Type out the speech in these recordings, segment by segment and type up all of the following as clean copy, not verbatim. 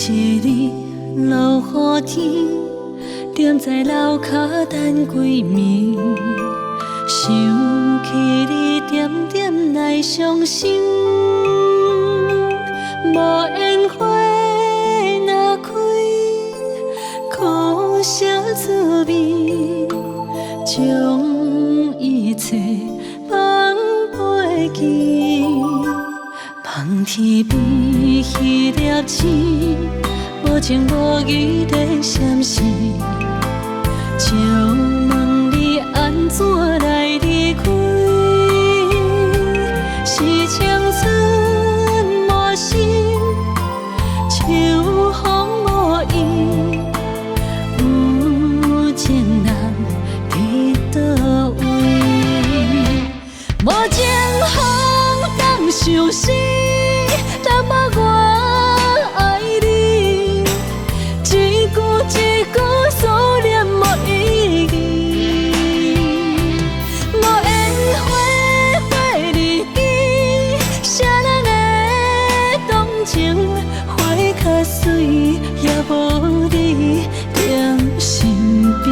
一日落雨天，踮在楼骹等归暝，想起你点点来伤心。无烟花若开，苦涩滋味，将一切放袂记。望天边迄粒星，无情无义地闪烁，借问你安怎来离开？是青春无心，秋风无意，有情人伫倒位？无情风当相思，淡薄我爱你，一句一句思念无意义。无烟花花日记，谁人会动情？花较水，也无你踮身边。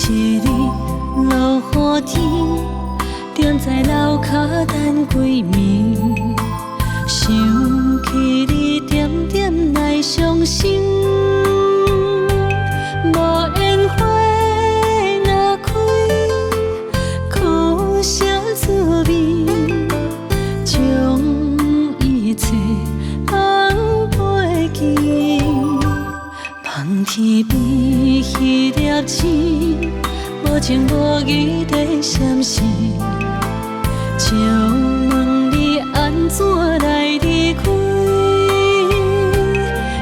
一日落雨天，踮在楼骹等归暝，想起你点点来伤心。无烟花若开，苦涩滋味，将一切放袂记。望天边迄粒星，无情无义地闪烁，借问你安怎来离开？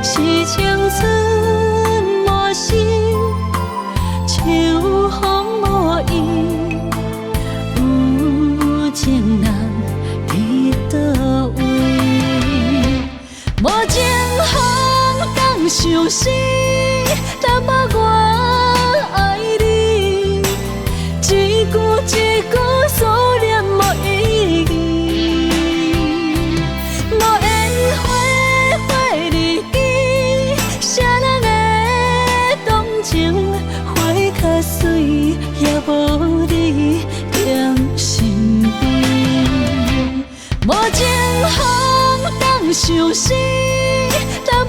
是青春无心，秋风无意，有情人伫倒位？无情风当相思，淡薄我爱你，一句一句思念无意义。无烟花花日记，谁人会动情？花较水，也无你踮身边。无情风当相思，淡